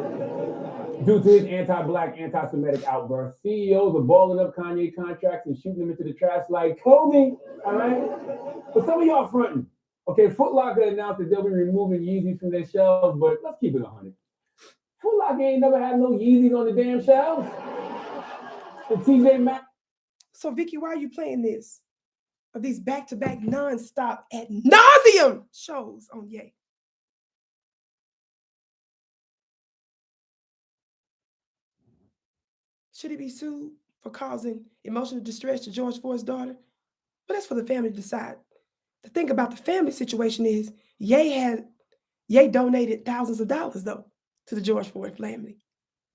due to his anti-Black, anti-Semitic outbursts. CEOs are balling up Kanye contracts and shooting them into the trash like clothing, all right? But some of y'all fronting. Okay, Foot Locker announced that they'll be removing Yeezys from their shelves, but let's keep it 100. Foot Locker ain't never had no Yeezys on the damn shelves. The TJ Maxx. So, Vicki, why are you playing this? Of these back-to-back non-stop ad nauseum shows on Ye. Should he be sued for causing emotional distress to George Floyd's daughter? But that's for the family to decide. The thing about the family situation is Ye donated thousands of dollars, though, to the George Floyd family.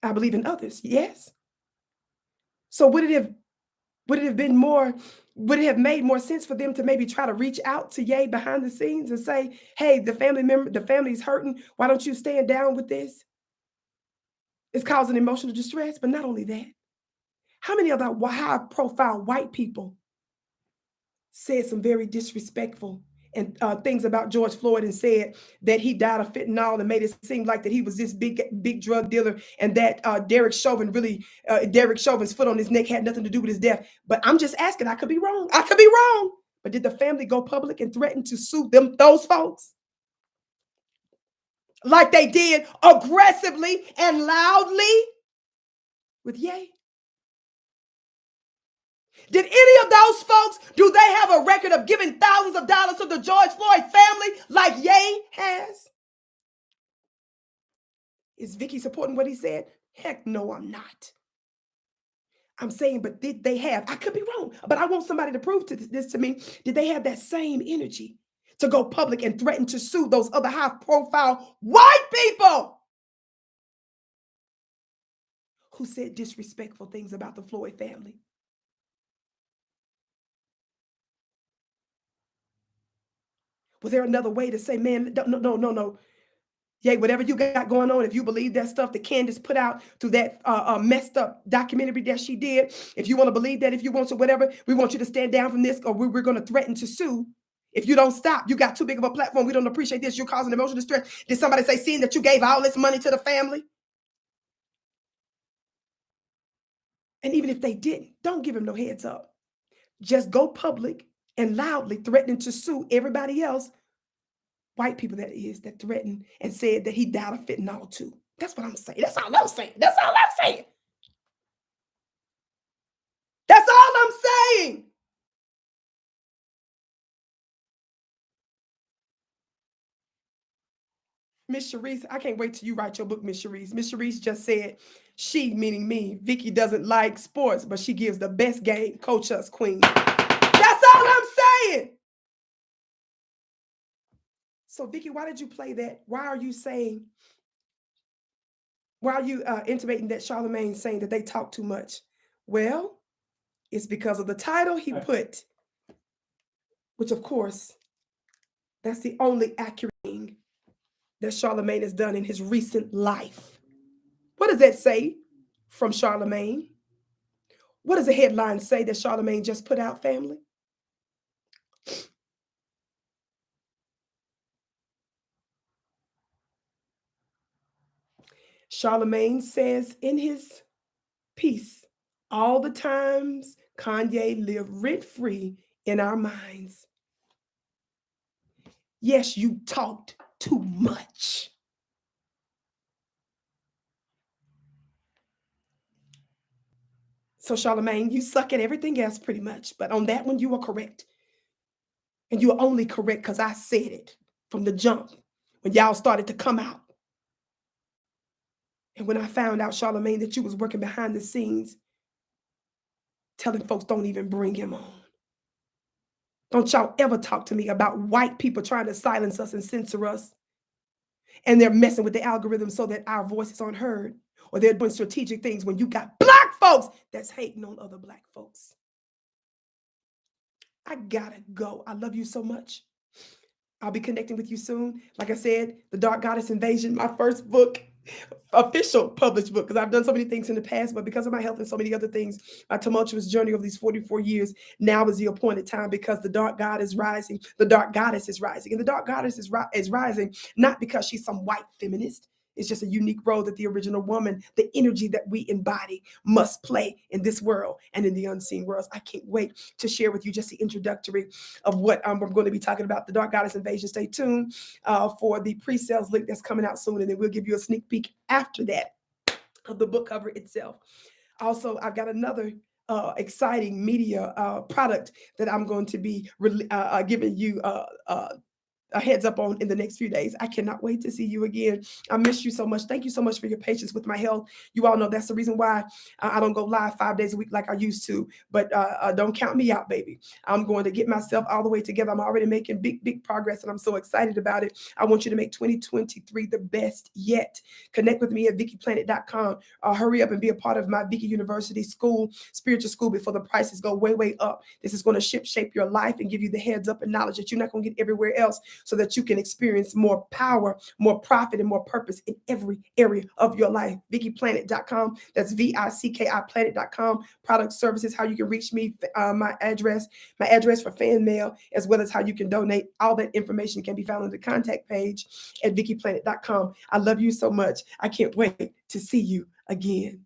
I believe in others, yes. So would it have made more sense for them to maybe try to reach out to Ye behind the scenes and say, hey, the family's hurting. Why don't you stand down with this? It's causing emotional distress. But not only that, how many other high-profile white people said some very disrespectful and things about George Floyd and said that he died of fentanyl and made it seem like that he was this big drug dealer and that Derek Chauvin's foot on his neck had nothing to do with his death. But I'm just asking, I could be wrong. But did the family go public and threaten to sue those folks? Like they did aggressively and loudly with Ye? Did any of those folks, do they have a record of giving thousands of dollars to the George Floyd family like Ye has? Is Vicki supporting what he said? Heck no, I'm not. I'm saying, but did they have, I could be wrong, but I want somebody to prove this to me. Did they have that same energy to go public and threaten to sue those other high-profile white people who said disrespectful things about the Floyd family? Was there another way to say, man, no. Ye, whatever you got going on, if you believe that stuff that Candace put out through that messed up documentary that she did, if you want to believe that, if you want to, whatever, we want you to stand down from this or we're going to threaten to sue. If you don't stop, you got too big of a platform. We don't appreciate this. You're causing emotional distress. Did somebody say, seeing that you gave all this money to the family? And even if they didn't, don't give him no heads up. Just go public and loudly threatening to sue everybody else, white people that threatened and said that he died of fentanyl too. That's what I'm saying. That's all I'm saying. That's all I'm saying. Miss Sharice, I can't wait till you write your book, Miss Sharice. Miss Sharice just said, she, meaning me, Vicki doesn't like sports, but she gives the best game. Coach us, queen. That's all I'm saying. So, Vicki, why did you play that? Why are you intimating that Charlamagne saying that they talk too much? Well, it's because of the title he put, which, of course, that's the only accurate thing that Charlamagne has done in his recent life. What does that say? from Charlamagne. What does the headline say that Charlamagne just put out, family? Charlamagne says in his piece, all the times Kanye lived rent-free in our minds. Yes, you talked too much. So Charlamagne, you suck at everything else pretty much, but on that one you are correct. And you are only correct because I said it from the jump when y'all started to come out. And when I found out, Charlamagne, that you was working behind the scenes, telling folks don't even bring him on. Don't y'all ever talk to me about white people trying to silence us and censor us. And they're messing with the algorithm so that our voices aren't heard. Or they're doing strategic things when you got black folks that's hating on other black folks. I gotta go. I love you so much. I'll be connecting with you soon. Like I said, The Dark Goddess Invasion, my first book, official published book, because I've done so many things in the past, but because of my health and so many other things, my tumultuous journey of these 44 years, now is the appointed time because the dark god is rising. The dark goddess is rising. And the dark goddess is rising not because she's some white feminist. It's just a unique role that the original woman, the energy that we embody, must play in this world and in the unseen worlds. I can't wait to share with you just the introductory of what I'm going to be talking about, the Dark Goddess Invasion. Stay tuned for the pre-sales link that's coming out soon, and then we'll give you a sneak peek after that of the book cover itself. Also, I've got another exciting media product that I'm going to be giving you a heads up on in the next few days. I cannot wait to see you again. I miss you so much. Thank you so much for your patience with my health. You all know that's the reason why I don't go live 5 days a week like I used to, but don't count me out, baby. I'm going to get myself all the way together. I'm already making big progress, and I'm so excited about it. I want you to make 2023 the best yet. Connect with me at VickiPlanet.com. Hurry up and be a part of my Vicki University school, spiritual school, before the prices go way up. This is going to shape your life and give you the heads up and knowledge that you're not going to get everywhere else, so that you can experience more power, more profit, and more purpose in every area of your life. VickiPlanet.com. That's VICKI Planet.com. Product, services, how you can reach me, my address for fan mail, as well as how you can donate. All that information can be found on the contact page at VickiPlanet.com. I love you so much. I can't wait to see you again.